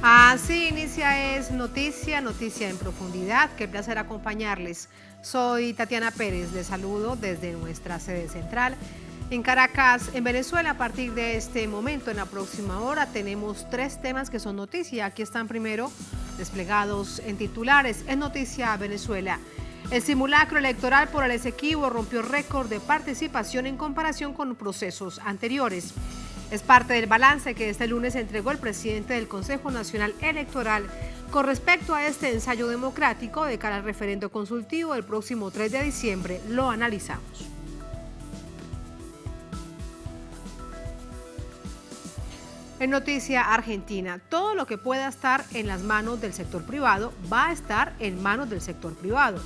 Así inicia Es Noticia, Noticia en Profundidad. Qué placer acompañarles. Soy Tatiana Pérez, les saludo desde nuestra sede central en Caracas, en Venezuela. A partir de este momento, en la próxima hora, tenemos 3 temas que son noticia. Aquí están primero desplegados en titulares. Es noticia Venezuela. El simulacro electoral por el Esequibo rompió récord de participación en comparación con procesos anteriores. Es parte del balance que este lunes entregó el presidente del Consejo Nacional Electoral con respecto a este ensayo democrático de cara al referendo consultivo del próximo 3 de diciembre. Lo analizamos. En noticia Argentina, todo lo que pueda estar en las manos del sector privado va a estar en manos del sector privado.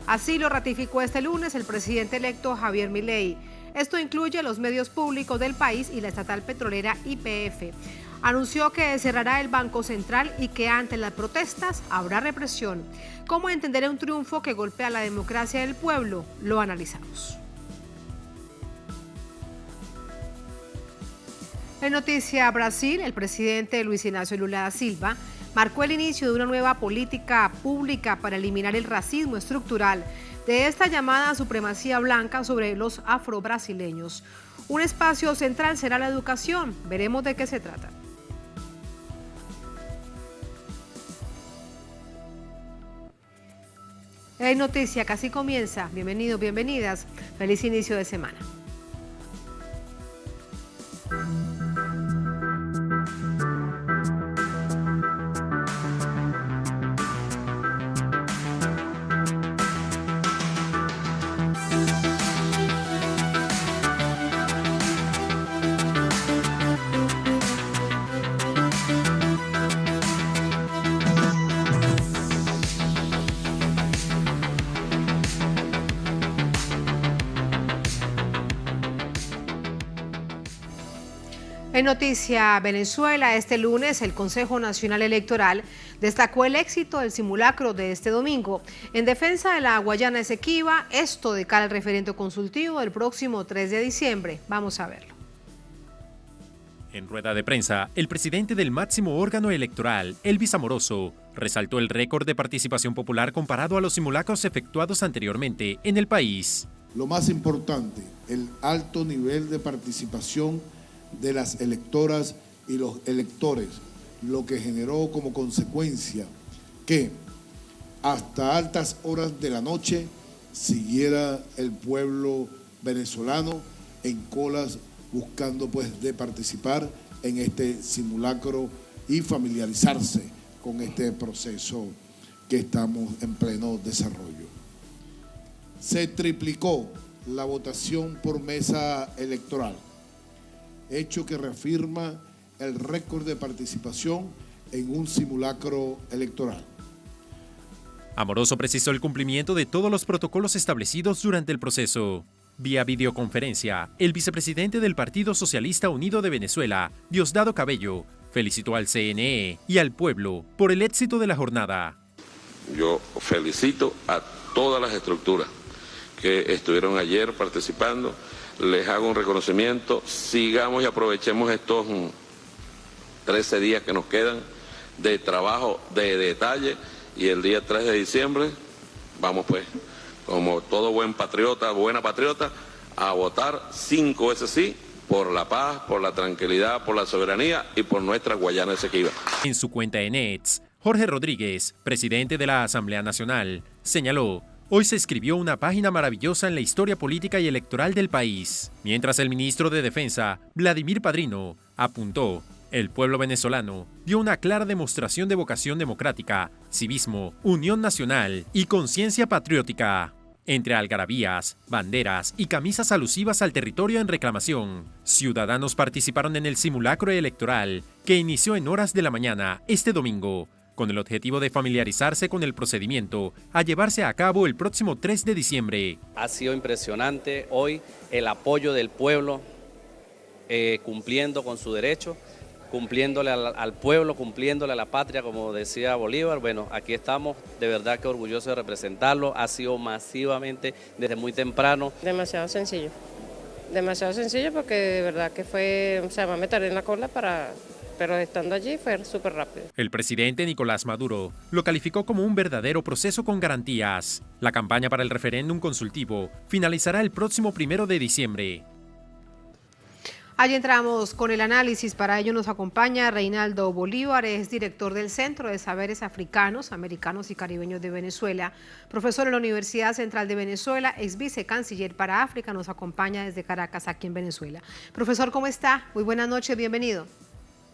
Así lo ratificó este lunes el presidente electo Javier Milei. Esto incluye los medios públicos del país y la estatal petrolera YPF. Anunció que cerrará el Banco Central y que ante las protestas habrá represión. ¿Cómo entender un triunfo que golpea la democracia del pueblo? Lo analizamos. En noticia Brasil, el presidente Luis Ignacio Lula da Silva marcó el inicio de una nueva política pública para eliminar el racismo estructural de esta llamada supremacía blanca sobre los afrobrasileños. Un espacio central será la educación. Veremos de qué se trata. En noticia, casi comienza. Bienvenidos, bienvenidas. Feliz inicio de semana. En noticia Venezuela, este lunes el Consejo Nacional Electoral destacó el éxito del simulacro de este domingo en defensa de la Guayana Esequiba, esto de cara al referendo consultivo del próximo 3 de diciembre. Vamos a verlo. En rueda de prensa, el presidente del máximo órgano electoral, Elvis Amoroso, resaltó el récord de participación popular comparado a los simulacros efectuados anteriormente en el país. Lo más importante, el alto nivel de participación de las electoras y los electores, lo que generó como consecuencia que hasta altas horas de la noche siguiera el pueblo venezolano en colas buscando de participar en este simulacro y familiarizarse con este proceso que estamos en pleno desarrollo. Se triplicó la votación por mesa electoral, hecho que reafirma el récord de participación en un simulacro electoral. Amoroso precisó el cumplimiento de todos los protocolos establecidos durante el proceso. Vía videoconferencia, el vicepresidente del Partido Socialista Unido de Venezuela, Diosdado Cabello, felicitó al CNE y al pueblo por el éxito de la jornada. Yo felicito a todas las estructuras que estuvieron ayer participando. Les hago un reconocimiento, sigamos y aprovechemos estos 13 días que nos quedan de trabajo de detalle y el día 3 de diciembre vamos pues, como todo buen patriota, buena patriota, a votar 5 veces sí por la paz, por la tranquilidad, por la soberanía y por nuestra Guayana Esequiba. En su cuenta en X, Jorge Rodríguez, presidente de la Asamblea Nacional, señaló: hoy se escribió una página maravillosa en la historia política y electoral del país. Mientras el ministro de Defensa, Vladimir Padrino, apuntó: el pueblo venezolano dio una clara demostración de vocación democrática, civismo, unión nacional y conciencia patriótica. Entre algarabías, banderas y camisas alusivas al territorio en reclamación, ciudadanos participaron en el simulacro electoral que inició en horas de la mañana este domingo, con el objetivo de familiarizarse con el procedimiento a llevarse a cabo el próximo 3 de diciembre. Ha sido impresionante hoy el apoyo del pueblo cumpliendo con su derecho, cumpliéndole al pueblo, cumpliéndole a la patria, como decía Bolívar. Bueno, aquí estamos, de verdad que orgullosos de representarlo. Ha sido masivamente desde muy temprano. Demasiado sencillo porque de verdad que fue, o sea, me tardé en la cola para pero estando allí fue súper rápido. El presidente Nicolás Maduro lo calificó como un verdadero proceso con garantías. La campaña para el referéndum consultivo finalizará el próximo 1 de diciembre. Allí entramos con el análisis. Para ello nos acompaña Reinaldo Bolívar, es director del Centro de Saberes Africanos, Americanos y Caribeños de Venezuela, profesor en la Universidad Central de Venezuela, ex vicecanciller para África, nos acompaña desde Caracas, aquí en Venezuela. Profesor, ¿cómo está? Muy buenas noches, bienvenido.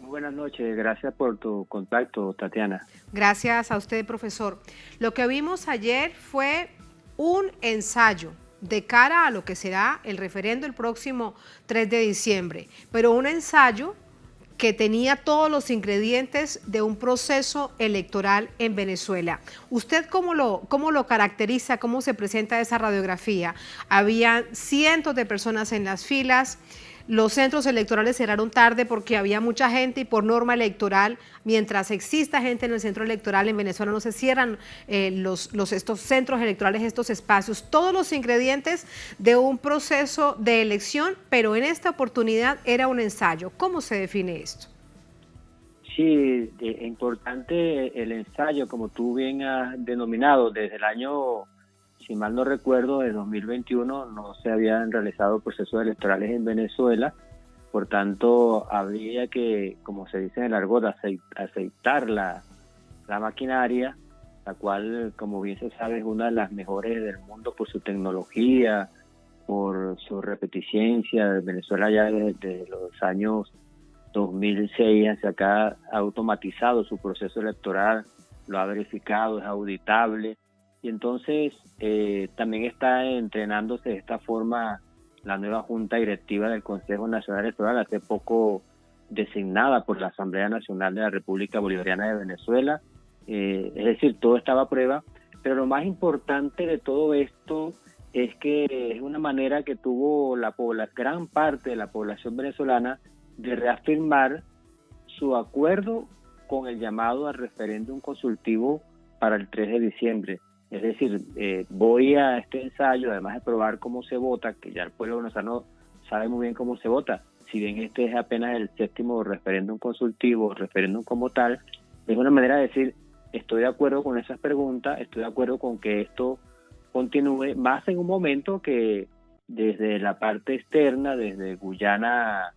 Muy buenas noches, gracias por tu contacto, Tatiana. Gracias a usted, profesor. Lo que vimos ayer fue un ensayo de cara a lo que será el referendo el próximo 3 de diciembre, pero un ensayo que tenía todos los ingredientes de un proceso electoral en Venezuela. ¿Usted cómo lo caracteriza, cómo se presenta esa radiografía? Había cientos de personas en las filas, los centros electorales cerraron tarde porque había mucha gente y por norma electoral, mientras exista gente en el centro electoral en Venezuela no se cierran estos centros electorales, estos espacios, todos los ingredientes de un proceso de elección, pero en esta oportunidad era un ensayo. ¿Cómo se define esto? Sí, es importante el ensayo, como tú bien has denominado, desde el año, si mal no recuerdo, de 2021 no se habían realizado procesos electorales en Venezuela, por tanto habría que, como se dice en el argot, aceitar la maquinaria, la cual, como bien se sabe, es una de las mejores del mundo por su tecnología, por su repeticencia. Venezuela ya desde los años 2006 hacia acá ha automatizado su proceso electoral, lo ha verificado, es auditable. Y entonces también está entrenándose de esta forma la nueva Junta Directiva del Consejo Nacional Electoral, hace poco designada por la Asamblea Nacional de la República Bolivariana de Venezuela. Es decir, todo estaba a prueba, pero lo más importante de todo esto es que es una manera que tuvo gran parte de la población venezolana de reafirmar su acuerdo con el llamado al referéndum consultivo para el 3 de diciembre. Es decir, voy a este ensayo, además de probar cómo se vota, que ya el pueblo venezolano sabe muy bien cómo se vota, si bien este es apenas el 7º referéndum consultivo, referéndum como tal, es una manera de decir, estoy de acuerdo con esas preguntas, estoy de acuerdo con que esto continúe, más en un momento que desde la parte externa, desde Guyana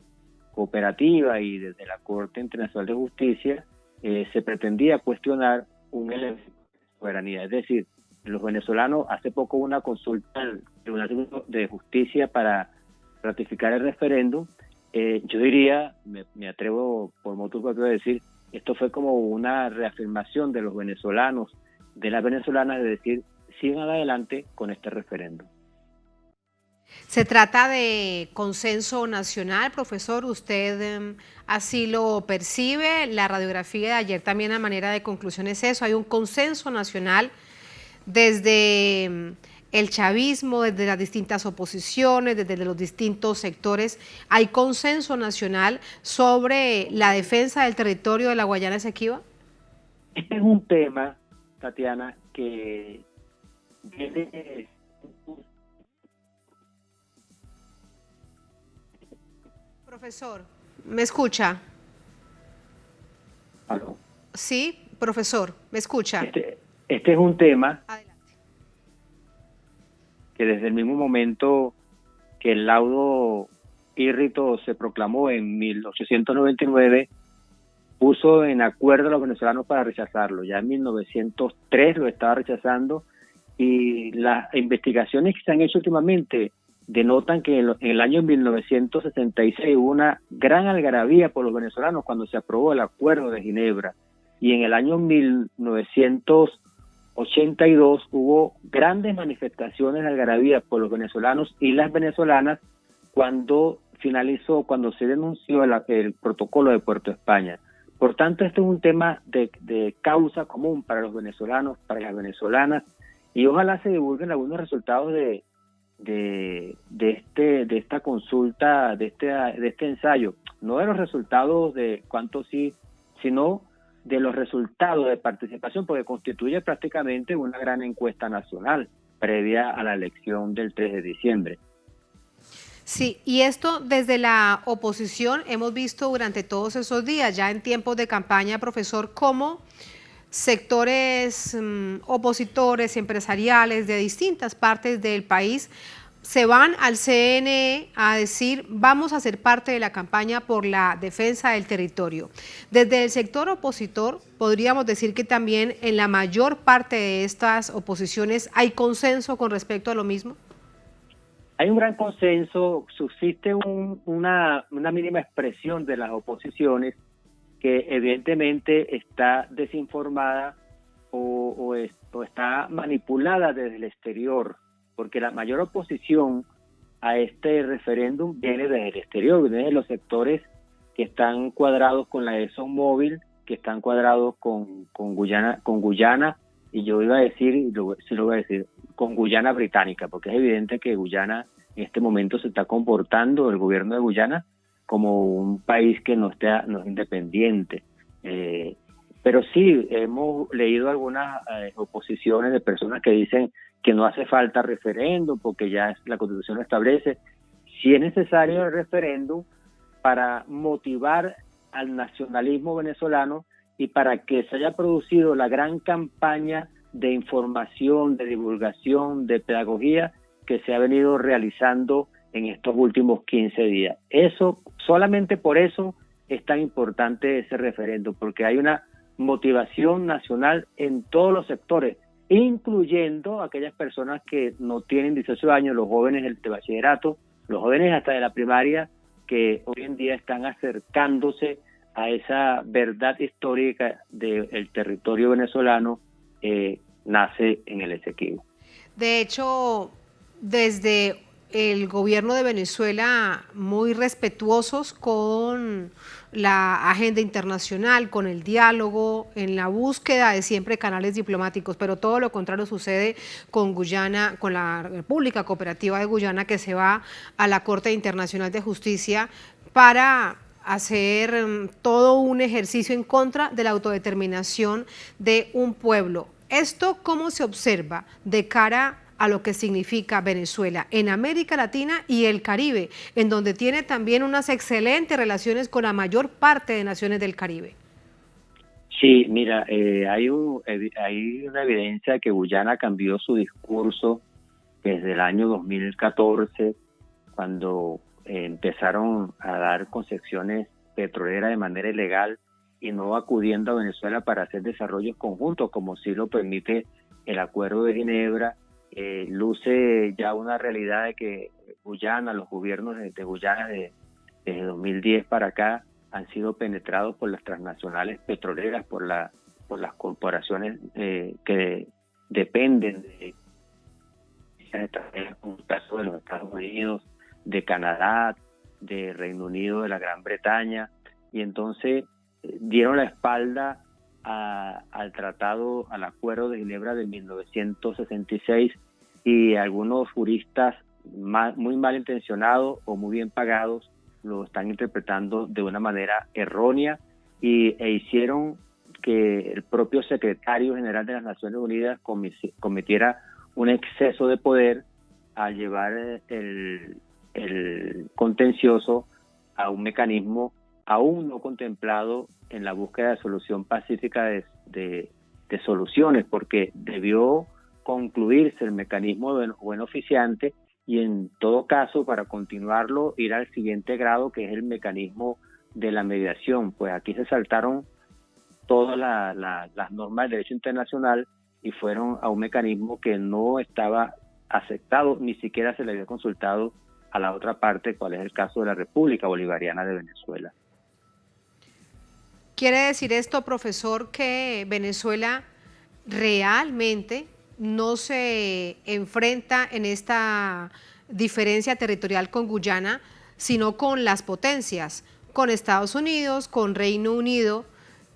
Cooperativa y desde la Corte Internacional de Justicia, se pretendía cuestionar un elemento de soberanía, es decir, los venezolanos, hace poco hubo una consulta al Tribunal de Justicia para ratificar el referéndum. Yo diría, me atrevo por motu propio a decir, esto fue como una reafirmación de los venezolanos, de las venezolanas, de decir, sigan adelante con este referéndum. ¿Se trata de consenso nacional, profesor? ¿Usted así lo percibe? La radiografía de ayer también a manera de conclusión es eso, hay un consenso nacional desde el chavismo, desde las distintas oposiciones, desde los distintos sectores, hay consenso nacional sobre la defensa del territorio de la Guayana Esequiba. Este es un tema, Tatiana, que viene... Profesor, ¿me escucha? ¿Aló? Sí, profesor, ¿me escucha? Este es un tema Adelante. que desde el mismo momento que el laudo Irrito se proclamó en 1899, puso en acuerdo a los venezolanos para rechazarlo. Ya en 1903 lo estaba rechazando y las investigaciones que se han hecho últimamente denotan que en el año 1966 hubo una gran algarabía por los venezolanos cuando se aprobó el Acuerdo de Ginebra, y en el año 1982 hubo grandes manifestaciones de algarabía por los venezolanos y las venezolanas cuando se denunció el protocolo de Puerto España. Por tanto, esto es un tema de causa común para los venezolanos, para las venezolanas, y ojalá se divulguen algunos resultados de esta consulta, de este ensayo, no de los resultados de cuánto sí, sino de los resultados de participación, porque constituye prácticamente una gran encuesta nacional previa a la elección del 3 de diciembre. Sí, y esto desde la oposición hemos visto durante todos esos días, ya en tiempos de campaña, profesor, cómo sectores opositores, empresariales de distintas partes del país se van al CNE a decir vamos a ser parte de la campaña por la defensa del territorio. Desde el sector opositor podríamos decir que también en la mayor parte de estas oposiciones hay consenso con respecto a lo mismo. Hay un gran consenso, subsiste una mínima expresión de las oposiciones que evidentemente está desinformada o está manipulada desde el exterior, porque la mayor oposición a este referéndum viene desde el exterior, viene de los sectores que están cuadrados con la ExxonMobil, que están cuadrados con Guyana, y yo iba a decir, con Guyana británica, porque es evidente que Guyana en este momento se está comportando, el gobierno de Guyana, como un país que no es independiente. Pero sí, hemos leído algunas oposiciones de personas que dicen que no hace falta referéndum porque ya la Constitución lo establece. Si es necesario el referéndum para motivar al nacionalismo venezolano y para que se haya producido la gran campaña de información, de divulgación, de pedagogía que se ha venido realizando en estos últimos 15 días. Eso, solamente por eso es tan importante ese referéndum, porque hay una motivación nacional en todos los sectores, incluyendo aquellas personas que no tienen 18 años, los jóvenes de bachillerato, los jóvenes hasta de la primaria, que hoy en día están acercándose a esa verdad histórica del territorio venezolano, nace en el Esequibo. De hecho, desde el gobierno de Venezuela muy respetuosos con la agenda internacional, con el diálogo, en la búsqueda de siempre canales diplomáticos, pero todo lo contrario sucede con Guyana, con la República Cooperativa de Guyana, que se va a la Corte Internacional de Justicia para hacer todo un ejercicio en contra de la autodeterminación de un pueblo. ¿Esto cómo se observa de cara a lo que significa Venezuela en América Latina y el Caribe, en donde tiene también unas excelentes relaciones con la mayor parte de naciones del Caribe? Sí, mira, hay una evidencia que Guyana cambió su discurso desde el año 2014, cuando empezaron a dar concesiones petroleras de manera ilegal y no acudiendo a Venezuela para hacer desarrollos conjuntos, como sí lo permite el Acuerdo de Ginebra. Luce ya una realidad de que Guyana, los gobiernos de Guyana desde 2010 para acá han sido penetrados por las transnacionales petroleras, por las corporaciones que dependen de como el caso de los Estados Unidos, de Canadá, de Reino Unido, de la Gran Bretaña, y entonces dieron la espalda al tratado, al Acuerdo de Ginebra de 1966, y algunos juristas muy malintencionados o muy bien pagados lo están interpretando de una manera errónea e hicieron que el propio secretario general de las Naciones Unidas cometiera un exceso de poder al llevar el contencioso a un mecanismo aún no contemplado en la búsqueda de solución pacífica de soluciones, porque debió concluirse el mecanismo de buen oficiante y en todo caso para continuarlo ir al siguiente grado, que es el mecanismo de la mediación. Pues aquí se saltaron todas las normas del derecho internacional y fueron a un mecanismo que no estaba aceptado, ni siquiera se le había consultado a la otra parte, cuál es el caso de la República Bolivariana de Venezuela. ¿Quiere decir esto, profesor, que Venezuela realmente no se enfrenta en esta diferencia territorial con Guyana, sino con las potencias, con Estados Unidos, con Reino Unido?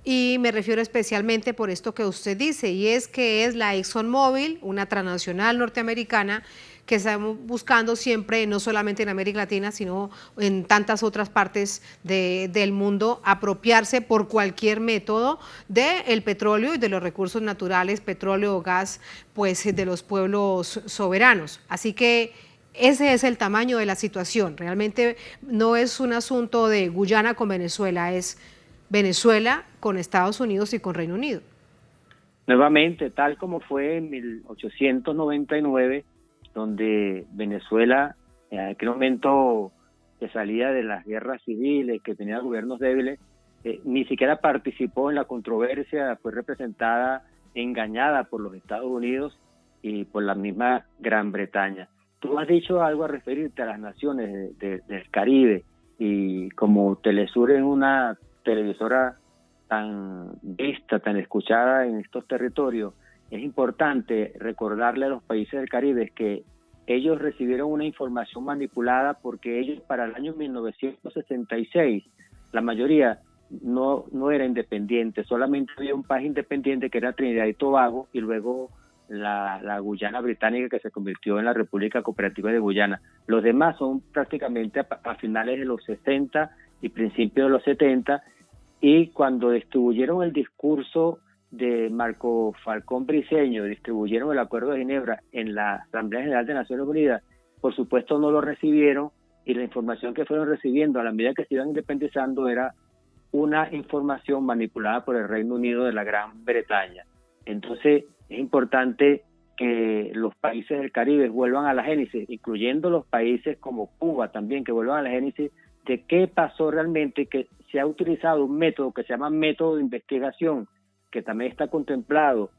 Y me refiero especialmente por esto que usted dice, y es que es la ExxonMobil, una transnacional norteamericana, que está buscando siempre, no solamente en América Latina, sino en tantas otras partes del mundo, apropiarse por cualquier método del petróleo y de los recursos naturales, petróleo o gas, pues de los pueblos soberanos. Así que ese es el tamaño de la situación. Realmente no es un asunto de Guyana con Venezuela, es Venezuela con Estados Unidos y con Reino Unido. Nuevamente, tal como fue en 1899, donde Venezuela, en aquel momento que salía de las guerras civiles, que tenía gobiernos débiles, ni siquiera participó en la controversia, fue representada, engañada por los Estados Unidos y por la misma Gran Bretaña. Tú has dicho algo a referirte a las naciones del Caribe, y como Telesur es una televisora tan vista, tan escuchada en estos territorios, es importante recordarle a los países del Caribe que ellos recibieron una información manipulada, porque ellos para el año 1966, la mayoría no era independiente, solamente había un país independiente que era Trinidad y Tobago, y luego la Guyana británica, que se convirtió en la República Cooperativa de Guyana. Los demás son prácticamente a finales de los 60 y principios de los 70, y cuando distribuyeron el discurso de Marco Falcón Briceño, distribuyeron el Acuerdo de Ginebra en la Asamblea General de Naciones Unidas, por supuesto no lo recibieron, y la información que fueron recibiendo a la medida que se iban independizando era una información manipulada por el Reino Unido de la Gran Bretaña. Entonces es importante que los países del Caribe vuelvan a la génesis, incluyendo los países como Cuba también, que vuelvan a la génesis de qué pasó realmente, que se ha utilizado un método que se llama método de investigación, que también está contemplado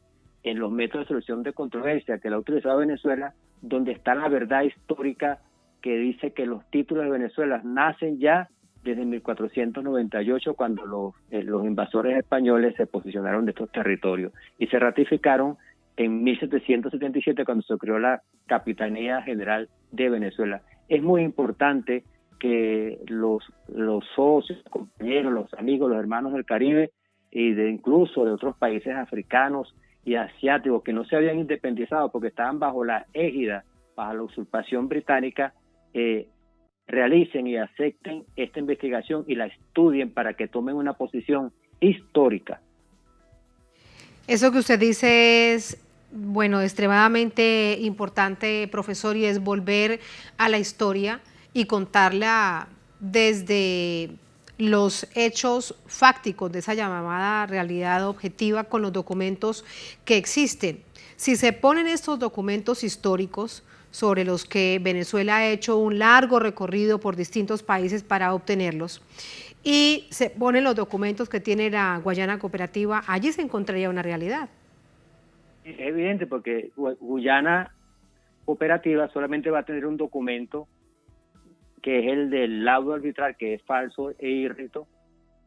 en los métodos de solución de controversia que la ha utilizado Venezuela, donde está la verdad histórica que dice que los títulos de Venezuela nacen ya desde 1498, cuando los invasores españoles se posicionaron de estos territorios, y se ratificaron en 1777, cuando se creó la Capitanía General de Venezuela. Es muy importante que los socios, los compañeros, los amigos, los hermanos del Caribe y incluso de otros países africanos y asiáticos que no se habían independizado porque estaban bajo la égida, bajo la usurpación británica, realicen y acepten esta investigación y la estudien para que tomen una posición histórica. Eso que usted dice es, bueno, extremadamente importante, profesor, y es volver a la historia y contarla desde los hechos fácticos de esa llamada realidad objetiva, con los documentos que existen. Si se ponen estos documentos históricos sobre los que Venezuela ha hecho un largo recorrido por distintos países para obtenerlos, y se ponen los documentos que tiene la Guayana Cooperativa, allí se encontraría una realidad. Es evidente, porque Guyana Cooperativa solamente va a tener un documento, que es el del laudo arbitral, que es falso e írrito,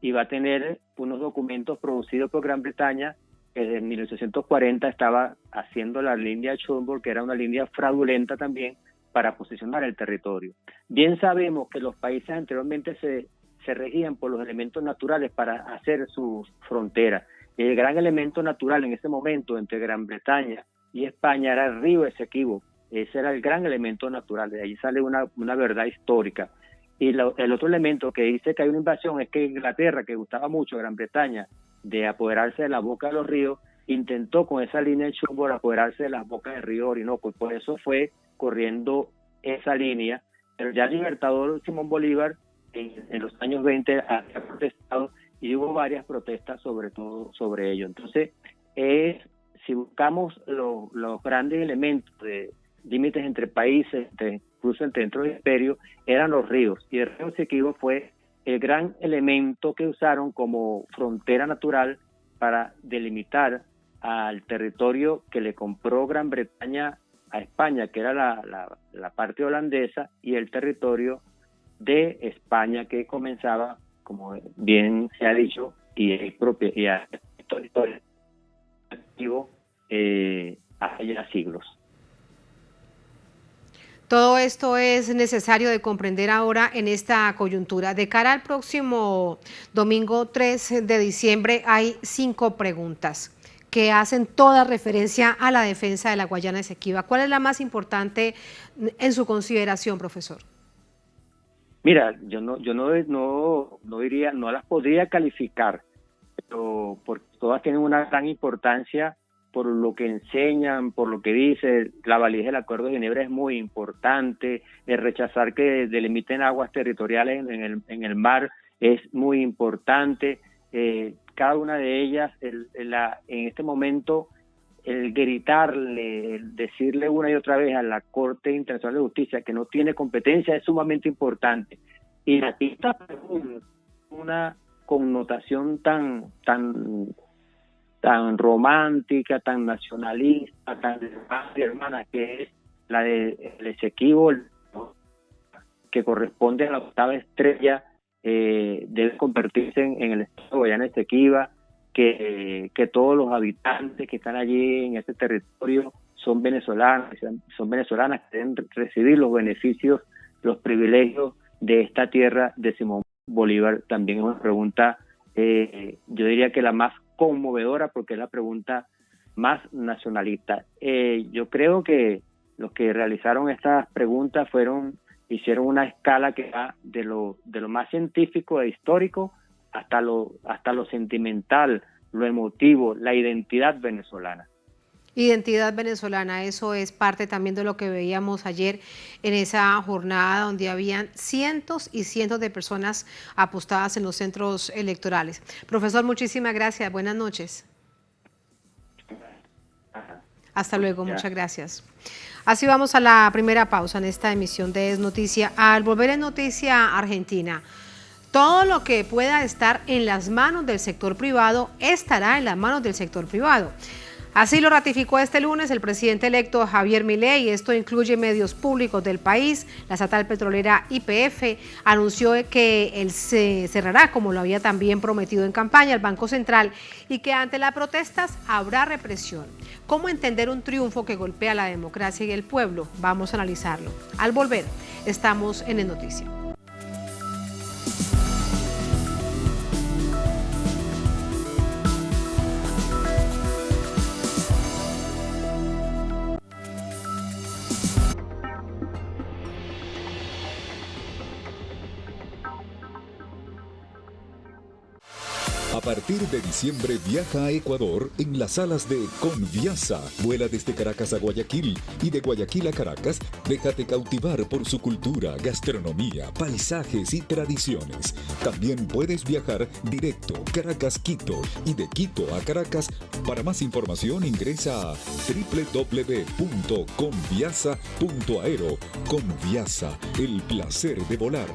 y va a tener unos documentos producidos por Gran Bretaña, que desde 1840 estaba haciendo la línea Schönborn, que era una línea fraudulenta también para posicionar el territorio. Bien sabemos que los países anteriormente se regían por los elementos naturales para hacer sus fronteras. El gran elemento natural en ese momento entre Gran Bretaña y España era el río Esequibo. Ese era el gran elemento natural, de ahí sale una verdad histórica. Y el otro elemento que dice que hay una invasión es que Inglaterra, que gustaba mucho a Gran Bretaña de apoderarse de la boca de los ríos, intentó con esa línea de Schönborn apoderarse de las bocas del río Orinoco, y por eso fue corriendo esa línea. Pero ya el libertador Simón Bolívar en los años 20 ha protestado, y hubo varias protestas sobre todo sobre ello. Entonces, si buscamos los grandes elementos de límites entre países, incluso entre los imperios, eran los ríos, y el río Esequibo fue el gran elemento que usaron como frontera natural para delimitar al territorio que le compró Gran Bretaña a España, que era la parte holandesa, y el territorio de España, que comenzaba, como bien se ha dicho, y es propio, y ha territorio hace ya siglos. Todo esto es necesario de comprender ahora en esta coyuntura. De cara al próximo domingo 3 de diciembre hay 5 preguntas que hacen toda referencia a la defensa de la Guayana Esequiba. ¿Cuál es la más importante en su consideración, profesor? Mira, yo no diría, no las podría calificar, pero porque todas tienen una gran importancia por lo que enseñan, por lo que dice. La validez del Acuerdo de Ginebra es muy importante. Rechazar que delimiten aguas territoriales en el mar es muy importante. Cada una de ellas, en este momento, el gritarle, el decirle una y otra vez a la Corte Internacional de Justicia que no tiene competencia es sumamente importante. Y aquí está una connotación tan romántica, tan nacionalista, tan hermana, que es la de el Esequibo, que corresponde a la octava estrella, debe convertirse en el estado de Guayana Esequiba, que todos los habitantes que están allí en ese territorio son venezolanas, que deben recibir los beneficios, los privilegios de esta tierra de Simón Bolívar. También es una pregunta, yo diría que la más conmovedora, porque es la pregunta más nacionalista. Yo creo que los que realizaron estas preguntas hicieron una escala que va de lo más científico e histórico hasta lo sentimental, lo emotivo, la identidad venezolana. Identidad venezolana, eso es parte también de lo que veíamos ayer en esa jornada donde habían cientos y cientos de personas apostadas en los centros electorales. Profesor, muchísimas gracias. Buenas noches. Hasta luego, muchas gracias. Así vamos a la primera pausa en esta emisión de Es Noticia. Al volver en Noticia Argentina, todo lo que pueda estar en las manos del sector privado estará en las manos del sector privado. Así lo ratificó este lunes el presidente electo Javier Milei, y esto incluye medios públicos del país. La estatal petrolera YPF anunció que él se cerrará, como lo había también prometido en campaña, el Banco Central, y que ante las protestas habrá represión. ¿Cómo entender un triunfo que golpea la democracia y el pueblo? Vamos a analizarlo. Al volver, estamos en El Noticia. A partir de diciembre viaja a Ecuador en las alas de Conviasa. Vuela desde Caracas a Guayaquil y de Guayaquil a Caracas. Déjate cautivar por su cultura, gastronomía, paisajes y tradiciones. También puedes viajar directo Caracas-Quito y de Quito a Caracas. Para más información ingresa a www.conviasa.aero. Conviasa, el placer de volar.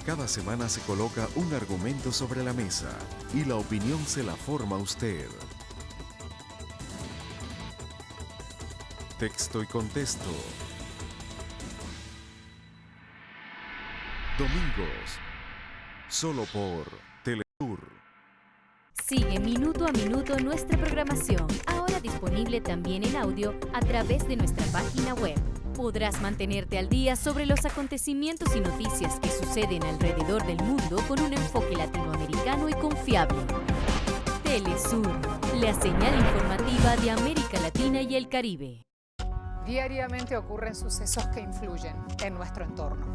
Cada semana se coloca un argumento sobre la mesa y la opinión se la forma usted. Texto y contexto. Domingos, solo por Telesur. Sigue minuto a minuto nuestra programación, ahora disponible también en audio a través de nuestra página web. Podrás mantenerte al día sobre los acontecimientos y noticias que suceden alrededor del mundo con un enfoque latinoamericano y confiable. Telesur, la señal informativa de América Latina y el Caribe. Diariamente ocurren sucesos que influyen en nuestro entorno.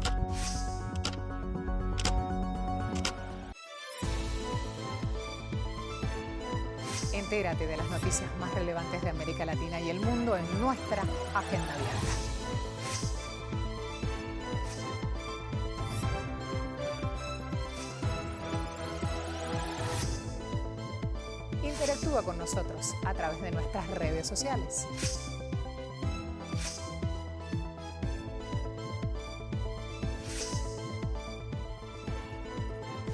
Entérate de las noticias más relevantes de América Latina y el mundo en nuestra agenda abierta. Interactúa con nosotros a través de nuestras redes sociales.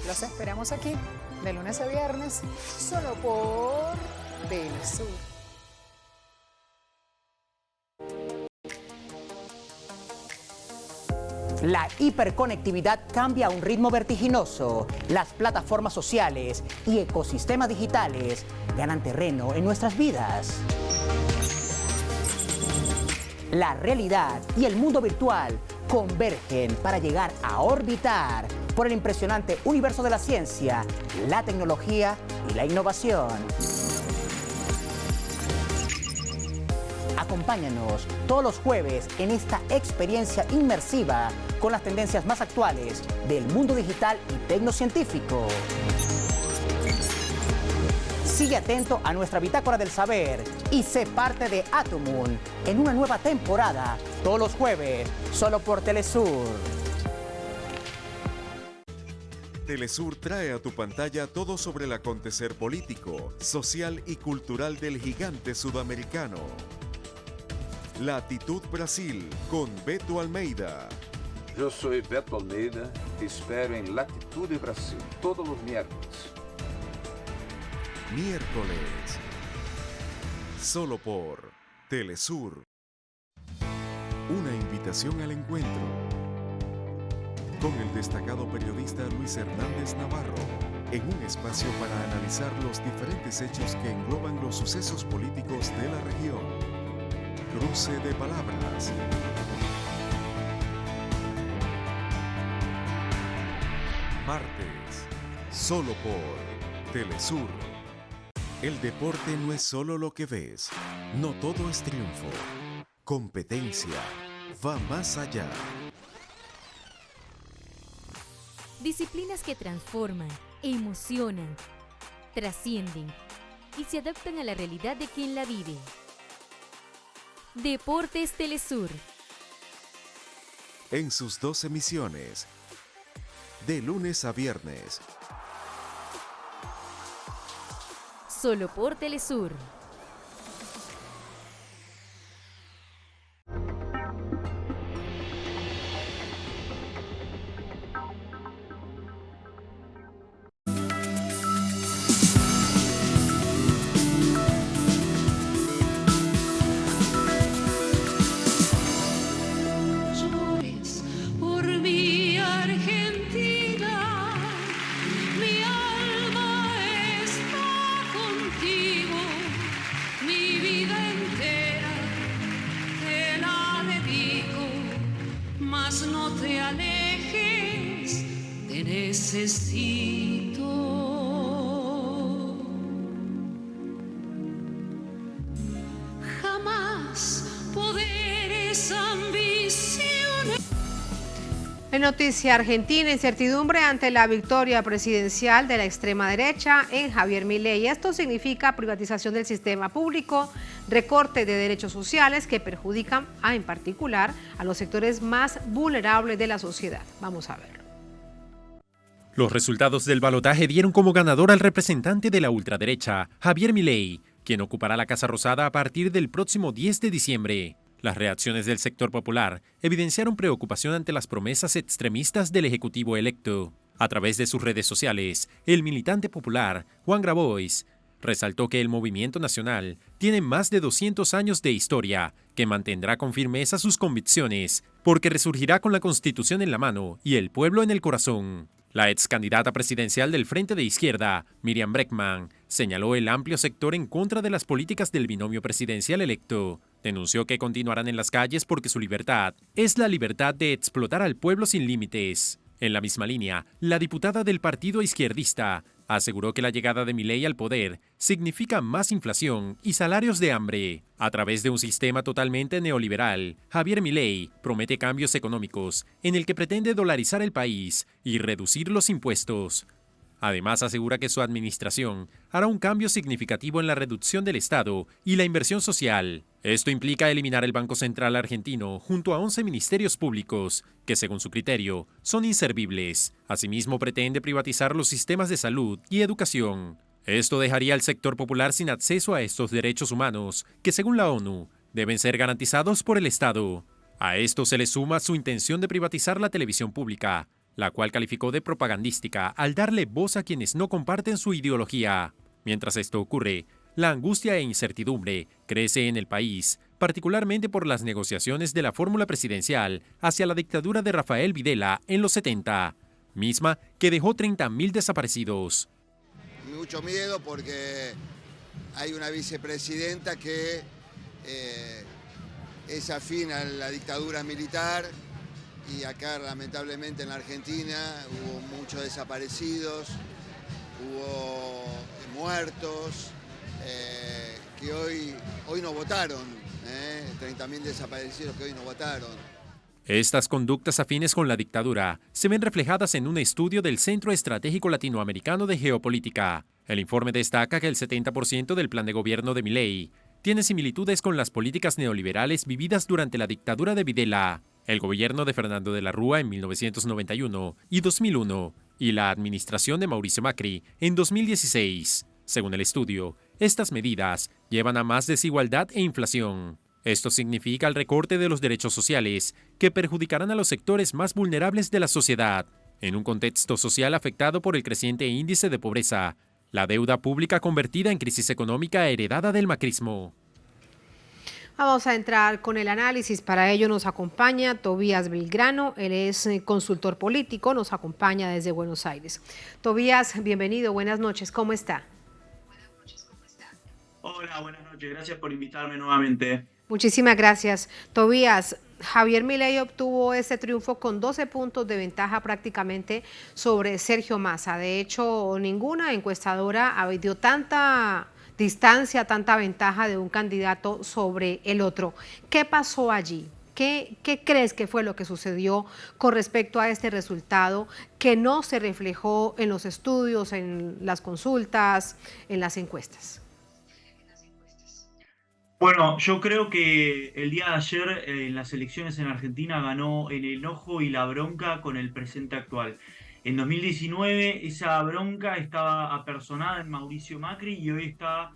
Los esperamos aquí, de lunes a viernes, solo por Telesur. La hiperconectividad cambia a un ritmo vertiginoso. Las plataformas sociales y ecosistemas digitales ganan terreno en nuestras vidas. La realidad y el mundo virtual convergen para llegar a orbitar por el impresionante universo de la ciencia, la tecnología y la innovación. Acompáñanos todos los jueves en esta experiencia inmersiva con las tendencias más actuales del mundo digital y tecnocientífico. Sigue atento a nuestra Bitácora del Saber y sé parte de Atomun en una nueva temporada todos los jueves, solo por Telesur. Telesur trae a tu pantalla todo sobre el acontecer político, social y cultural del gigante sudamericano. Latitud Brasil, con Beto Almeida. Yo soy Beto Almeida, te espero en Latitud Brasil, todos los miércoles. Miércoles, solo por Telesur. Una invitación al encuentro con el destacado periodista Luis Hernández Navarro, en un espacio para analizar los diferentes hechos que engloban los sucesos políticos de la región. Cruce de palabras. Martes, solo por Telesur. El deporte no es solo lo que ves, no todo es triunfo. Competencia va más allá. Disciplinas que transforman, emocionan, trascienden y se adaptan a la realidad de quien la vive. Deportes Telesur. En sus 2 emisiones, de lunes a viernes. Solo por Telesur. En noticia argentina, incertidumbre ante la victoria presidencial de la extrema derecha en Javier Milei. Esto significa privatización del sistema público, recorte de derechos sociales que perjudican en particular a los sectores más vulnerables de la sociedad. Vamos a ver. Los resultados del balotaje dieron como ganador al representante de la ultraderecha, Javier Milei, quien ocupará la Casa Rosada a partir del próximo 10 de diciembre. Las reacciones del sector popular evidenciaron preocupación ante las promesas extremistas del Ejecutivo electo. A través de sus redes sociales, el militante popular, Juan Grabois, resaltó que el movimiento nacional tiene más de 200 años de historia, que mantendrá con firmeza sus convicciones, porque resurgirá con la Constitución en la mano y el pueblo en el corazón. La ex candidata presidencial del Frente de Izquierda, Miriam Bregman, señaló el amplio sector en contra de las políticas del binomio presidencial electo. Denunció que continuarán en las calles porque su libertad es la libertad de explotar al pueblo sin límites. En la misma línea, la diputada del partido izquierdista aseguró que la llegada de Milei al poder significa más inflación y salarios de hambre. A través de un sistema totalmente neoliberal, Javier Milei promete cambios económicos en el que pretende dolarizar el país y reducir los impuestos. Además, asegura que su administración hará un cambio significativo en la reducción del Estado y la inversión social. Esto implica eliminar el Banco Central argentino junto a 11 ministerios públicos, que según su criterio son inservibles. Asimismo, pretende privatizar los sistemas de salud y educación. Esto dejaría al sector popular sin acceso a estos derechos humanos, que según la ONU, deben ser garantizados por el Estado. A esto se le suma su intención de privatizar la televisión pública, la cual calificó de propagandística al darle voz a quienes no comparten su ideología. Mientras esto ocurre, la angustia e incertidumbre crece en el país particularmente por las negociaciones de la fórmula presidencial hacia la dictadura de Rafael Videla en los 70, misma que dejó 30.000 desaparecidos. Mucho miedo porque hay una vicepresidenta que es afín a la dictadura militar y acá lamentablemente en la Argentina hubo muchos desaparecidos, hubo muertos que hoy no votaron, 30.000 desaparecidos que hoy no votaron. Estas conductas afines con la dictadura se ven reflejadas en un estudio del Centro Estratégico Latinoamericano de Geopolítica. El informe destaca que el 70% del plan de gobierno de Milei tiene similitudes con las políticas neoliberales vividas durante la dictadura de Videla, el gobierno de Fernando de la Rúa en 1991 y 2001 y la administración de Mauricio Macri en 2016. Según el estudio, estas medidas llevan a más desigualdad e inflación. Esto significa el recorte de los derechos sociales que perjudicarán a los sectores más vulnerables de la sociedad. En un contexto social afectado por el creciente índice de pobreza, la deuda pública convertida en crisis económica heredada del macrismo. Vamos a entrar con el análisis. Para ello nos acompaña Tobías Belgrano. Él es consultor político, nos acompaña desde Buenos Aires. Tobías, bienvenido, buenas noches, ¿cómo está? Hola, buenas noches, gracias por invitarme nuevamente. Muchísimas gracias. Tobías, Javier Milei obtuvo ese triunfo con 12 puntos de ventaja prácticamente sobre Sergio Massa. De hecho, ninguna encuestadora dio tanta distancia, tanta ventaja de un candidato sobre el otro. ¿Qué pasó allí? ¿Qué crees que fue lo que sucedió con respecto a este resultado que no se reflejó en los estudios, en las consultas, en las encuestas? Bueno, yo creo que el día de ayer en las elecciones en Argentina ganó el enojo y la bronca con el presente actual. En 2019 esa bronca estaba apersonada en Mauricio Macri y hoy está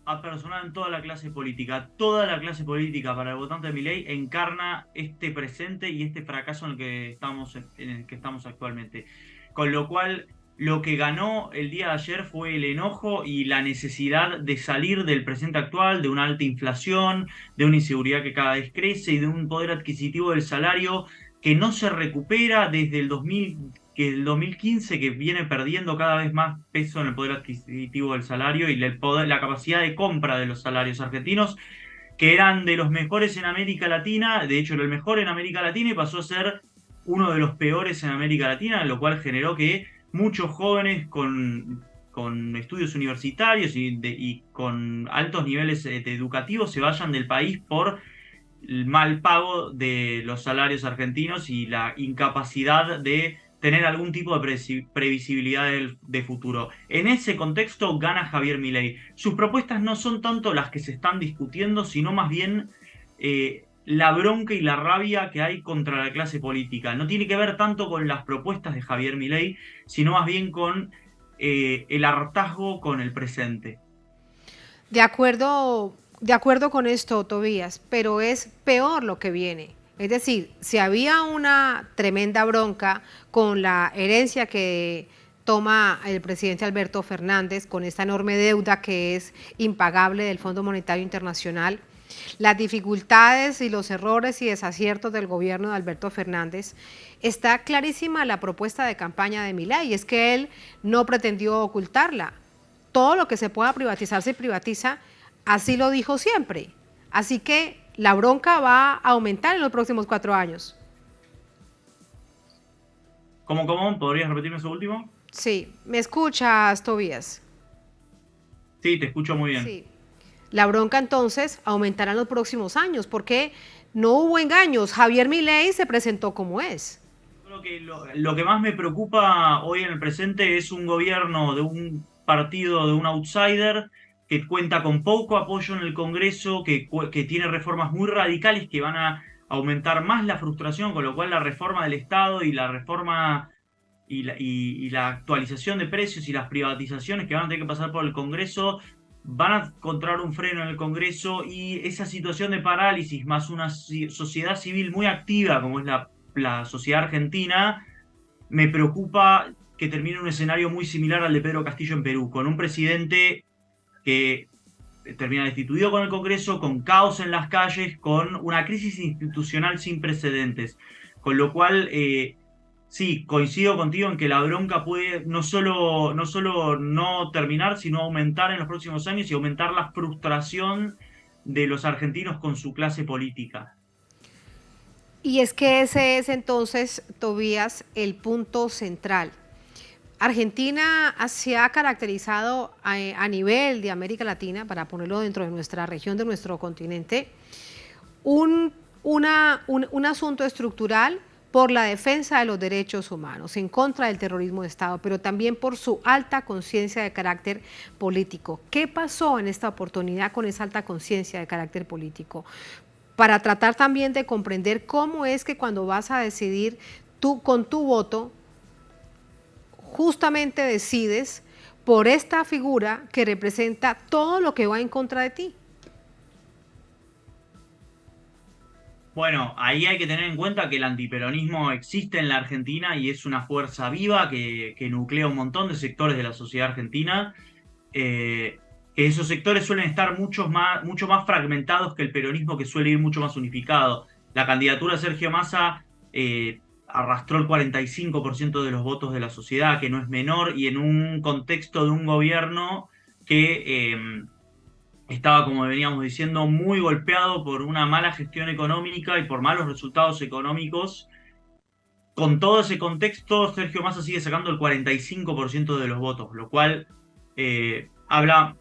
apersonada en toda la clase política. Toda la clase política para el votante de Milei encarna este presente y este fracaso en el que estamos actualmente. Con lo cual, lo que ganó el día de ayer fue el enojo y la necesidad de salir del presente actual, de una alta inflación, de una inseguridad que cada vez crece y de un poder adquisitivo del salario que no se recupera desde el 2015, que viene perdiendo cada vez más peso en el poder adquisitivo del salario y la capacidad de compra de los salarios argentinos, que eran de los mejores en América Latina. De hecho, era el mejor en América Latina y pasó a ser uno de los peores en América Latina, lo cual generó que muchos jóvenes con estudios universitarios y con altos niveles educativos se vayan del país por el mal pago de los salarios argentinos y la incapacidad de tener algún tipo de previsibilidad de futuro. En ese contexto gana Javier Milei. Sus propuestas no son tanto las que se están discutiendo, sino más bien la bronca y la rabia que hay contra la clase política. No tiene que ver tanto con las propuestas de Javier Milei, sino más bien con el hartazgo con el presente. De acuerdo con esto, Tobías, pero es peor lo que viene. Es decir, si había una tremenda bronca con la herencia que toma el presidente Alberto Fernández, con esta enorme deuda que es impagable del Fondo Monetario Internacional, las dificultades y los errores y desaciertos del gobierno de Alberto Fernández, está clarísima la propuesta de campaña de Milei, y es que él no pretendió ocultarla. Todo lo que se pueda privatizar se privatiza, así lo dijo siempre. Así que la bronca va a aumentar en los próximos 4 años. ¿Cómo? ¿Podrías repetirme eso último? Sí, ¿me escuchas, Tobías? Sí, te escucho muy bien. Sí. La bronca entonces aumentará en los próximos años, porque no hubo engaños. Javier Milei se presentó como es. Creo que lo que más me preocupa hoy en el presente es un gobierno de un partido, de un outsider, que cuenta con poco apoyo en el Congreso, que tiene reformas muy radicales que van a aumentar más la frustración, con lo cual la reforma del Estado y la reforma y la actualización de precios y las privatizaciones que van a tener que pasar por el Congreso van a encontrar un freno en el Congreso, y esa situación de parálisis más una sociedad civil muy activa como es la sociedad argentina, me preocupa que termine un escenario muy similar al de Pedro Castillo en Perú, con un presidente que termina destituido con el Congreso, con caos en las calles, con una crisis institucional sin precedentes. Con lo cual, sí, coincido contigo en que la bronca puede no solo no terminar, sino aumentar en los próximos años y aumentar la frustración de los argentinos con su clase política. Y es que ese es entonces, Tobías, el punto central. Argentina se ha caracterizado a nivel de América Latina, para ponerlo dentro de nuestra región, de nuestro continente, un asunto estructural por la defensa de los derechos humanos, en contra del terrorismo de Estado, pero también por su alta conciencia de carácter político. ¿Qué pasó en esta oportunidad con esa alta conciencia de carácter político? Para tratar también de comprender cómo es que cuando vas a decidir tú con tu voto, justamente decides por esta figura que representa todo lo que va en contra de ti. Bueno, ahí hay que tener en cuenta que el antiperonismo existe en la Argentina y es una fuerza viva que nuclea un montón de sectores de la sociedad argentina. Esos sectores suelen estar mucho más fragmentados que el peronismo, que suele ir mucho más unificado. La candidatura de Sergio Massa arrastró el 45% de los votos de la sociedad, que no es menor, y en un contexto de un gobierno que estaba, como veníamos diciendo, muy golpeado por una mala gestión económica y por malos resultados económicos. Con todo ese contexto, Sergio Massa sigue sacando el 45% de los votos, lo cual habla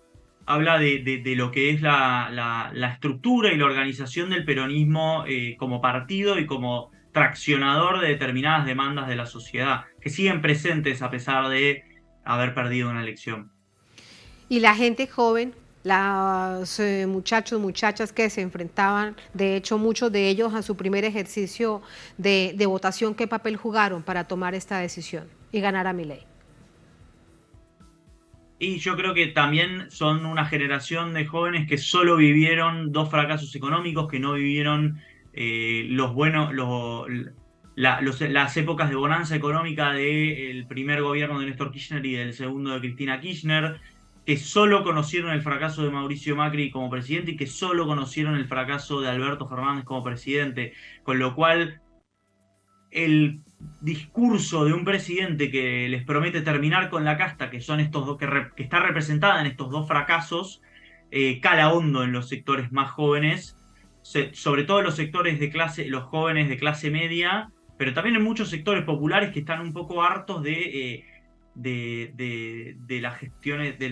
de lo que es la estructura y la organización del peronismo como partido y como traccionador de determinadas demandas de la sociedad, que siguen presentes a pesar de haber perdido una elección. Y la gente joven, los muchachos, muchachas que se enfrentaban, de hecho muchos de ellos a su primer ejercicio de votación, ¿qué papel jugaron para tomar esta decisión y ganar a Milei? Y yo creo que también son una generación de jóvenes que solo vivieron 2 fracasos económicos, que no vivieron las épocas de bonanza económica del primer gobierno de Néstor Kirchner y del segundo de Cristina Kirchner, que solo conocieron el fracaso de Mauricio Macri como presidente y que solo conocieron el fracaso de Alberto Fernández como presidente, con lo cual el discurso de un presidente que les promete terminar con la casta, que son estos dos, que está representada en estos 2 fracasos, cala hondo en los sectores más jóvenes, sobre todo en los sectores de clase, los jóvenes de clase media, pero también en muchos sectores populares que están un poco hartos de las gestiones de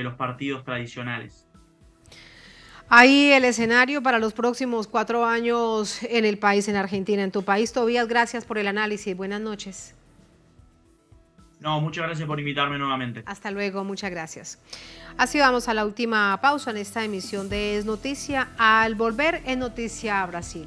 los partidos tradicionales. Ahí el escenario para los próximos 4 años en el país, en Argentina, en tu país. Tobías, gracias por el análisis. Buenas noches. No, muchas gracias por invitarme nuevamente. Hasta luego, muchas gracias. Así vamos a la última pausa en esta emisión de Es Noticia. Al volver, en Noticia Brasil.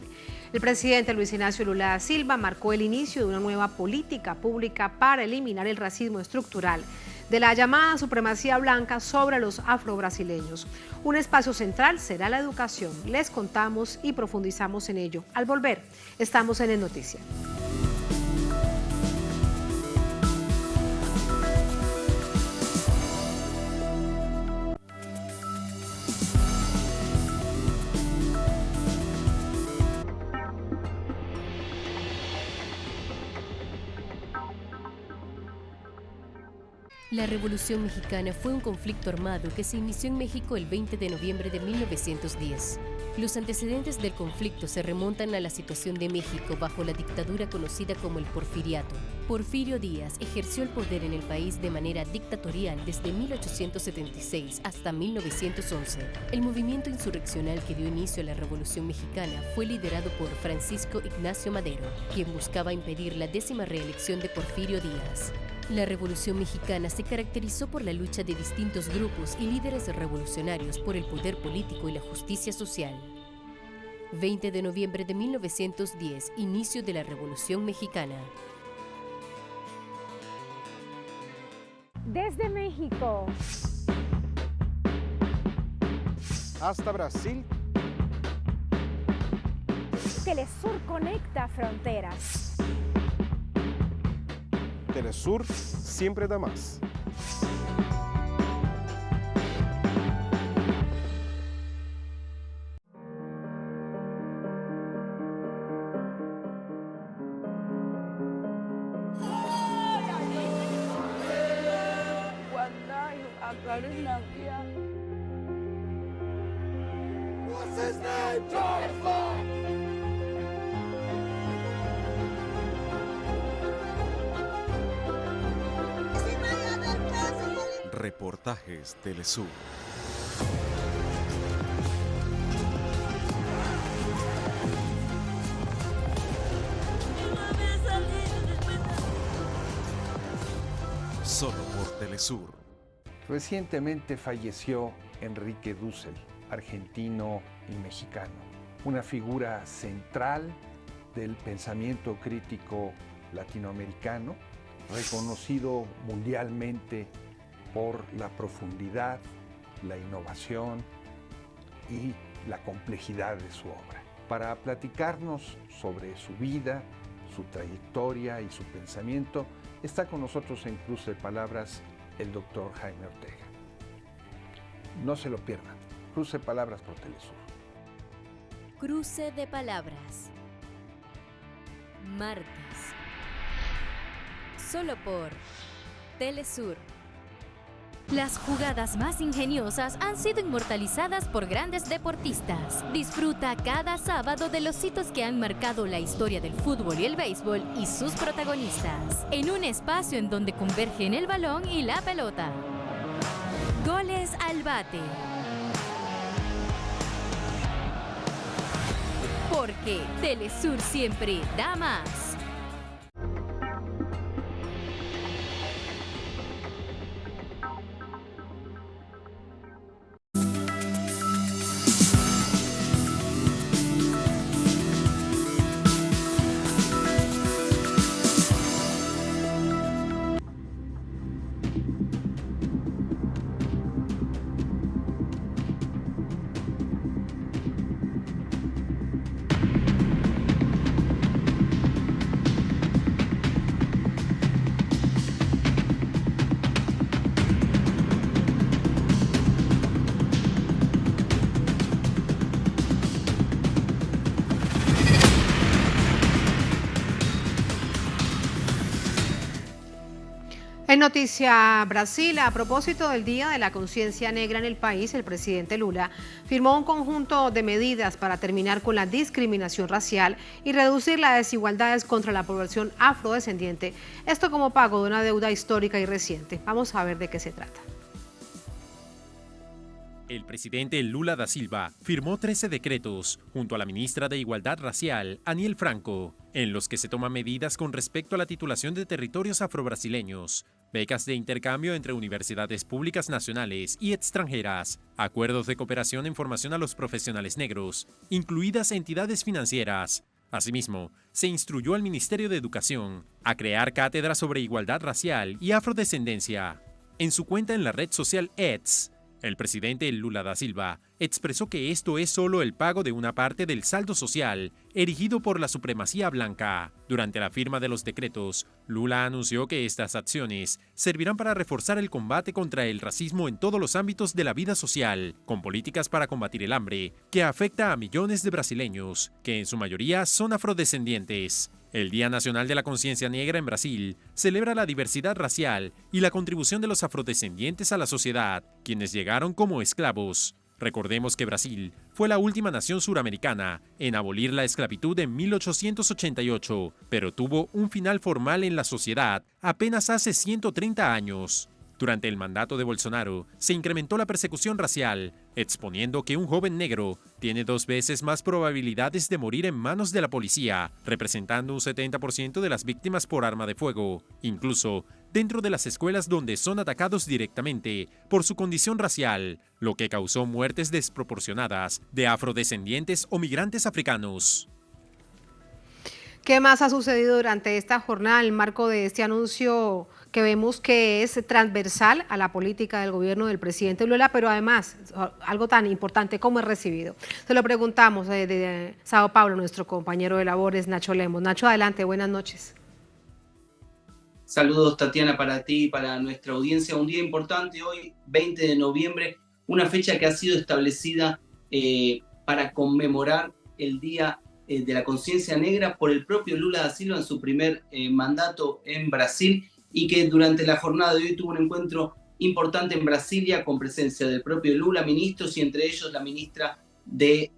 El presidente Luis Ignacio Lula da Silva marcó el inicio de una nueva política pública para eliminar el racismo estructural de la llamada supremacía blanca sobre los afrobrasileños. Un espacio central será la educación. Les contamos y profundizamos en ello. Al volver, estamos en Es Noticia. La Revolución Mexicana fue un conflicto armado que se inició en México el 20 de noviembre de 1910. Los antecedentes del conflicto se remontan a la situación de México bajo la dictadura conocida como el Porfiriato. Porfirio Díaz ejerció el poder en el país de manera dictatorial desde 1876 hasta 1911. El movimiento insurreccional que dio inicio a la Revolución Mexicana fue liderado por Francisco Ignacio Madero, quien buscaba impedir la 10ª reelección de Porfirio Díaz. La Revolución Mexicana se caracterizó por la lucha de distintos grupos y líderes revolucionarios por el poder político y la justicia social. 20 de noviembre de 1910, inicio de la Revolución Mexicana. Desde México hasta Brasil, Telesur conecta fronteras. Telesur siempre da más. Reportajes Telesur. Solo por Telesur. Recientemente falleció Enrique Dussel, argentino y mexicano, una figura central del pensamiento crítico latinoamericano, reconocido mundialmente por la profundidad, la innovación y la complejidad de su obra. Para platicarnos sobre su vida, su trayectoria y su pensamiento, está con nosotros en Cruce de Palabras el doctor Jaime Ortega. No se lo pierdan. Cruce de Palabras por Telesur. Cruce de Palabras. Martes. Solo por Telesur. Las jugadas más ingeniosas han sido inmortalizadas por grandes deportistas. Disfruta cada sábado de los hitos que han marcado la historia del fútbol y el béisbol y sus protagonistas, en un espacio en donde convergen el balón y la pelota. Goles al bate. Porque Telesur siempre da más. En Noticia Brasil, a propósito del Día de la Conciencia Negra en el país, el presidente Lula firmó un conjunto de medidas para terminar con la discriminación racial y reducir las desigualdades contra la población afrodescendiente, esto como pago de una deuda histórica y reciente. Vamos a ver de qué se trata. El presidente Lula da Silva firmó 13 decretos junto a la ministra de Igualdad Racial, Aniel Franco, en los que se toman medidas con respecto a la titulación de territorios afrobrasileños, becas de intercambio entre universidades públicas nacionales y extranjeras, acuerdos de cooperación en formación a los profesionales negros, incluidas entidades financieras. Asimismo, se instruyó al Ministerio de Educación a crear cátedras sobre igualdad racial y afrodescendencia. En su cuenta en la red social X, el presidente Lula da Silva expresó que esto es solo el pago de una parte del saldo social erigido por la supremacía blanca. Durante la firma de los decretos, Lula anunció que estas acciones servirán para reforzar el combate contra el racismo en todos los ámbitos de la vida social, con políticas para combatir el hambre, que afecta a millones de brasileños, que en su mayoría son afrodescendientes. El Día Nacional de la Conciencia Negra en Brasil celebra la diversidad racial y la contribución de los afrodescendientes a la sociedad, quienes llegaron como esclavos. Recordemos que Brasil fue la última nación suramericana en abolir la esclavitud en 1888, pero tuvo un final formal en la sociedad apenas hace 130 años. Durante el mandato de Bolsonaro, se incrementó la persecución racial, exponiendo que un joven negro tiene 2 veces más probabilidades de morir en manos de la policía, representando un 70% de las víctimas por arma de fuego, incluso dentro de las escuelas donde son atacados directamente por su condición racial, lo que causó muertes desproporcionadas de afrodescendientes o migrantes africanos. ¿Qué más ha sucedido durante esta jornada en el marco de este anuncio que vemos que es transversal a la política del gobierno del presidente Lula, pero además algo tan importante como es recibido? Se lo preguntamos de Sao Paulo, nuestro compañero de labores, Nacho Lemos. Nacho, adelante, buenas noches. Saludos, Tatiana, para ti y para nuestra audiencia. Un día importante hoy, 20 de noviembre, una fecha que ha sido establecida para conmemorar el Día de la Conciencia Negra por el propio Lula da Silva en su primer mandato en Brasil, y que durante la jornada de hoy tuvo un encuentro importante en Brasilia con presencia del propio Lula, ministros, y entre ellos la ministra de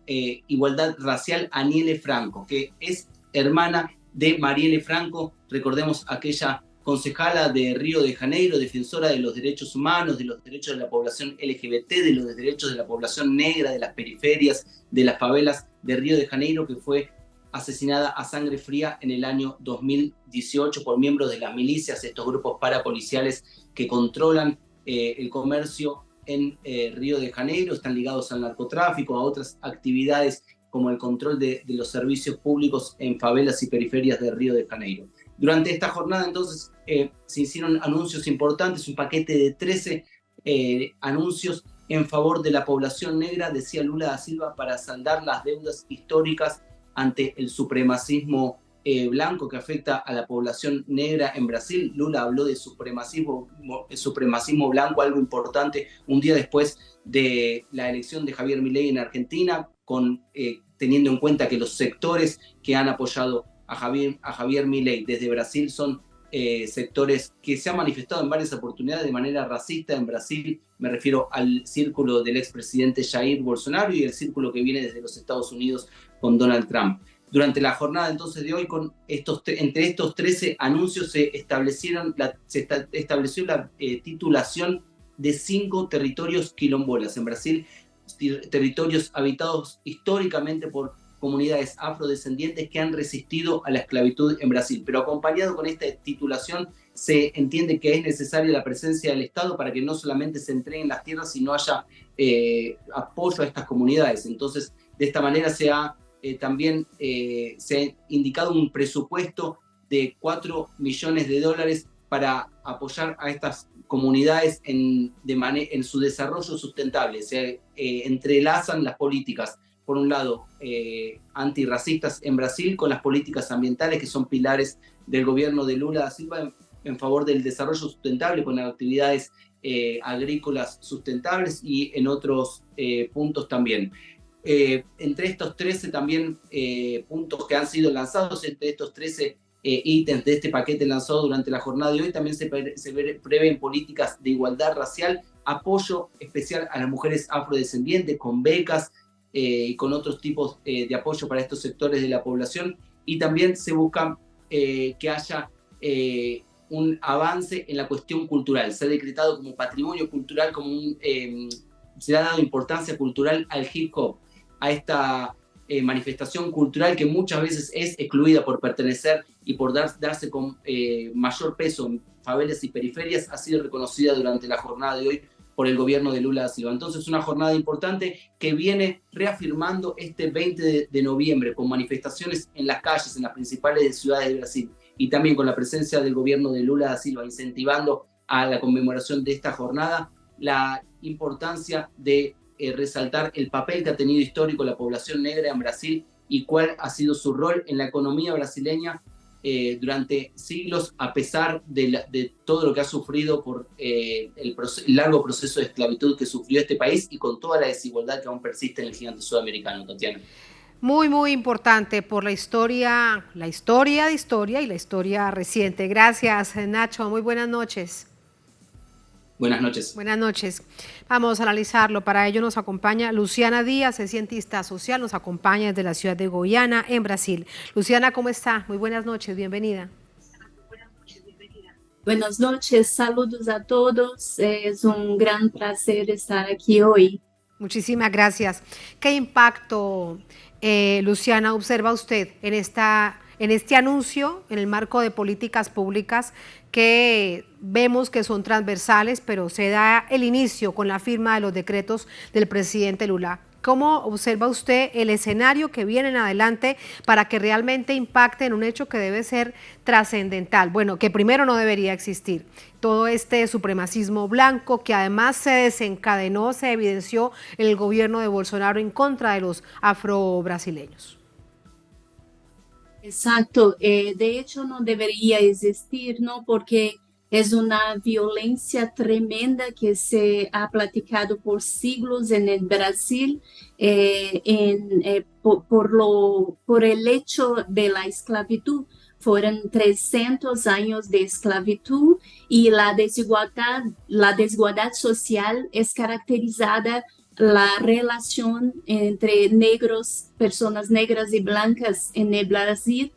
Igualdad Racial, Aniele Franco, que es hermana de Marielle Franco, recordemos aquella concejala de Río de Janeiro, defensora de los derechos humanos, de los derechos de la población LGBT, de los derechos de la población negra, de las periferias, de las favelas de Río de Janeiro, que fue asesinada a sangre fría en el año 2018 por miembros de las milicias, estos grupos parapoliciales que controlan el comercio en Río de Janeiro, están ligados al narcotráfico, a otras actividades como el control de los servicios públicos en favelas y periferias de Río de Janeiro. Durante esta jornada, entonces, se hicieron anuncios importantes, un paquete de 13 anuncios en favor de la población negra, decía Lula da Silva, para saldar las deudas históricas ante el supremacismo blanco que afecta a la población negra en Brasil. Lula habló de supremacismo blanco, algo importante, un día después de la elección de Javier Milei en Argentina, teniendo en cuenta que los sectores que han apoyado a Javier Milei desde Brasil son sectores que se han manifestado en varias oportunidades de manera racista en Brasil. Me refiero al círculo del expresidente Jair Bolsonaro y el círculo que viene desde los Estados Unidos con Donald Trump. Durante la jornada entonces de hoy, entre estos 13 anuncios se estableció la titulación de 5 territorios quilombolas en Brasil, territorios habitados históricamente por comunidades afrodescendientes que han resistido a la esclavitud en Brasil. Pero acompañado con esta titulación se entiende que es necesaria la presencia del Estado para que no solamente se entreguen las tierras, sino haya apoyo a estas comunidades. Entonces, de esta manera se ha indicado un presupuesto de $4 millones para apoyar a estas comunidades en su desarrollo sustentable. Se entrelazan las políticas, por un lado, antirracistas en Brasil con las políticas ambientales, que son pilares del gobierno de Lula da Silva en favor del desarrollo sustentable, con actividades agrícolas sustentables y en otros puntos también. Entre estos 13 también puntos que han sido lanzados, entre estos 13 ítems de este paquete lanzado durante la jornada de hoy, también se prevén políticas de igualdad racial, apoyo especial a las mujeres afrodescendientes con becas y con otros tipos de apoyo para estos sectores de la población, y también se busca que haya un avance en la cuestión cultural. Se ha decretado como patrimonio cultural, se le ha dado importancia cultural al hip hop, a esta manifestación cultural que muchas veces es excluida por pertenecer y por darse con mayor peso en favelas y periferias, ha sido reconocida durante la jornada de hoy por el gobierno de Lula da Silva. Entonces, una jornada importante que viene reafirmando este 20 de noviembre con manifestaciones en las calles, en las principales ciudades de Brasil, y también con la presencia del gobierno de Lula da Silva incentivando a la conmemoración de esta jornada, la importancia de resaltar el papel que ha tenido histórico la población negra en Brasil y cuál ha sido su rol en la economía brasileña durante siglos, a pesar de todo lo que ha sufrido por el largo proceso de esclavitud que sufrió este país y con toda la desigualdad que aún persiste en el gigante sudamericano, Tatiana. Muy, muy importante por la historia y la historia reciente. Gracias, Nacho. Muy buenas noches. Buenas noches. Buenas noches. Vamos a analizarlo. Para ello nos acompaña Luciana Díaz, es cientista social, nos acompaña desde la ciudad de Goiânia, en Brasil. Luciana, ¿cómo está? Muy buenas noches, bienvenida. Buenas noches, saludos a todos. Es un gran placer estar aquí hoy. Muchísimas gracias. ¿Qué impacto, Luciana, observa usted en este anuncio, en el marco de políticas públicas que vemos que son transversales, pero se da el inicio con la firma de los decretos del presidente Lula? ¿Cómo observa usted el escenario que viene en adelante para que realmente impacte en un hecho que debe ser trascendental? Bueno, que primero no debería existir todo este supremacismo blanco que además se desencadenó, se evidenció en el gobierno de Bolsonaro en contra de los afrobrasileños. Exacto, de hecho no debería existir, ¿no? Porque es una violencia tremenda que se ha platicado por siglos en el Brasil por el hecho de la esclavitud. fueron 300 años de esclavitud y la desigualdad social es caracterizada la relación entre negros, personas negras y blancas en el Brasil,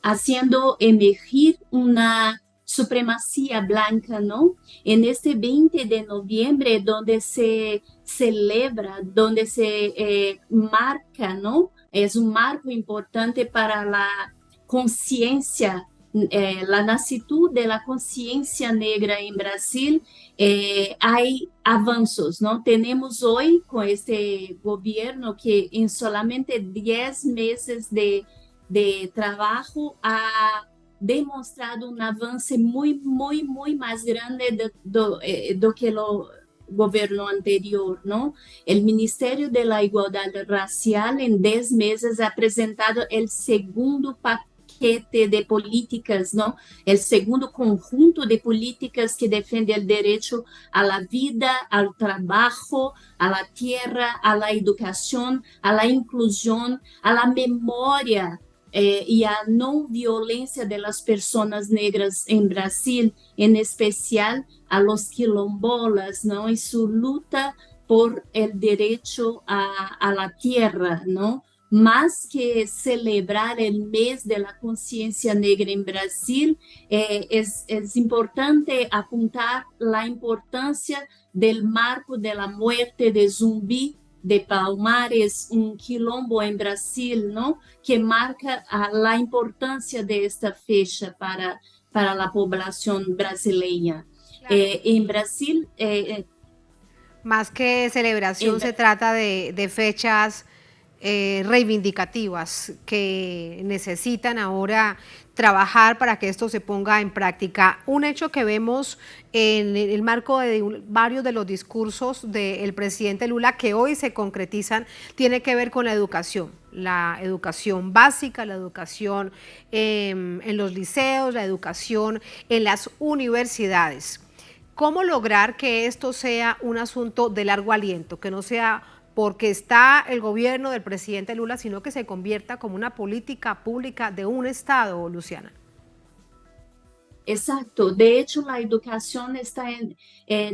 haciendo emergir una supremacía blanca, ¿no? En este 20 de noviembre, donde se celebra, donde se marca, ¿no? Es un marco importante para la conciencia, la nacitud de la conciencia negra en Brasil. Hay avances, ¿no? Tenemos hoy con este gobierno que en solamente 10 meses de trabajo ha demonstrado un avance muy más grande do que lo gobierno anterior, ¿no? El Ministerio de la Igualdad Racial en 10 meses ha presentado el segundo paquete de políticas, ¿no? El segundo conjunto de políticas que defiende el derecho a la vida, al trabajo, a la tierra, a la educación, a la inclusión, a la memoria y a no violencia de las personas negras en Brasil, en especial a los quilombolas, ¿no? Y su lucha por el derecho a la tierra, ¿no? Más que celebrar el mes de la conciencia negra en Brasil, es importante apuntar la importancia del marco de la muerte de Zumbi de Palmares, un quilombo en Brasil, ¿no? Que marca la importancia de esta fecha para la población brasileña. Claro. En Brasil... más que celebración, se trata de fechas reivindicativas que necesitan ahora trabajar para que esto se ponga en práctica. Un hecho que vemos en el marco de varios de los discursos del presidente Lula que hoy se concretizan tiene que ver con la educación básica, la educación en los liceos, la educación en las universidades. ¿Cómo lograr que esto sea un asunto de largo aliento, que no sea porque está el gobierno del presidente Lula, sino que se convierta como una política pública de un Estado, Luciana? Exacto. De hecho, la educación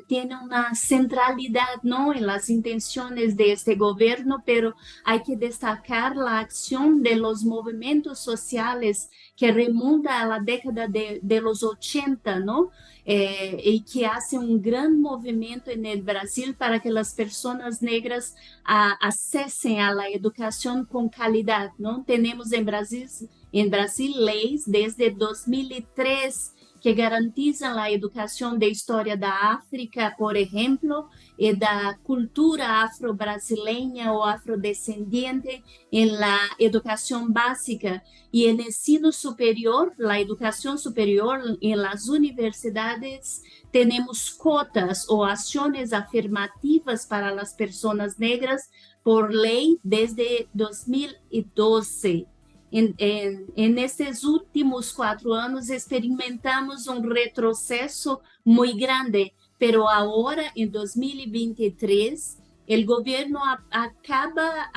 tiene una centralidad, ¿no?, en las intenciones de este gobierno, pero hay que destacar la acción de los movimientos sociales que remonta a la década de los 80, ¿no? Y que hace un gran movimiento en el Brasil para que las personas negras accesen a la educación con calidad, ¿no? Tenemos en Brasil leyes desde 2003 que garantizam a educação da história da África, por exemplo, e da cultura afro-brasileña ou afrodescendente em la educação básica. E en ensino superior, la educação superior em las universidades, temos cotas ou ações afirmativas para as pessoas negras por lei desde 2012. En estes últimos 4 anos experimentamos um retrocesso muito grande, pero ahora en 2023 el gobierno acaba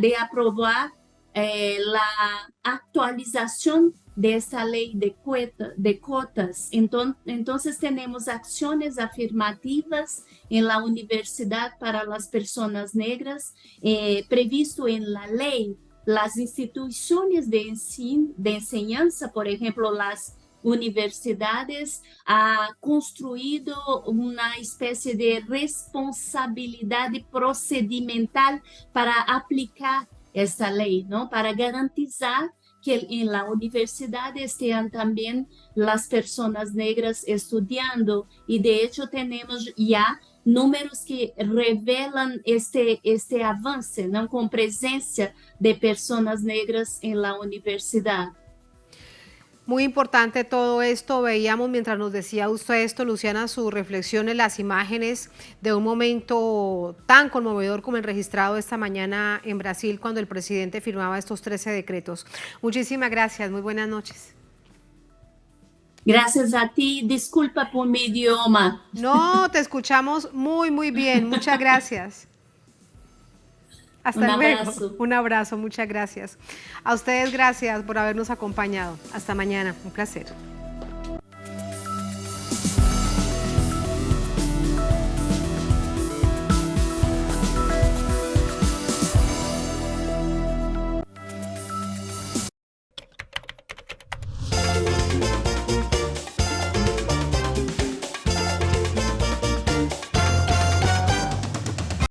de aprobar la actualización de esta ley de cotas. Entonces tenemos acciones afirmativas en la universidad para las personas negras, previsto en la ley. Las instituciones de enseñanza, por ejemplo, las universidades, han construido una especie de responsabilidad procedimental para aplicar esta ley, ¿no? Para garantizar que en la universidad estén también las personas negras estudiando. Y de hecho tenemos ya números que revelan este avance, ¿no?, con presencia de personas negras en la universidad. Muy importante todo esto. Veíamos mientras nos decía usted esto, Luciana, sus reflexiones, las imágenes de un momento tan conmovedor como el registrado esta mañana en Brasil cuando el presidente firmaba estos 13 decretos. Muchísimas gracias, muy buenas noches. Gracias a ti, disculpa por mi idioma. No, te escuchamos muy bien, muchas gracias. Hasta Un luego. abrazo. Un abrazo, muchas gracias. A ustedes gracias por habernos acompañado. Hasta mañana, un placer.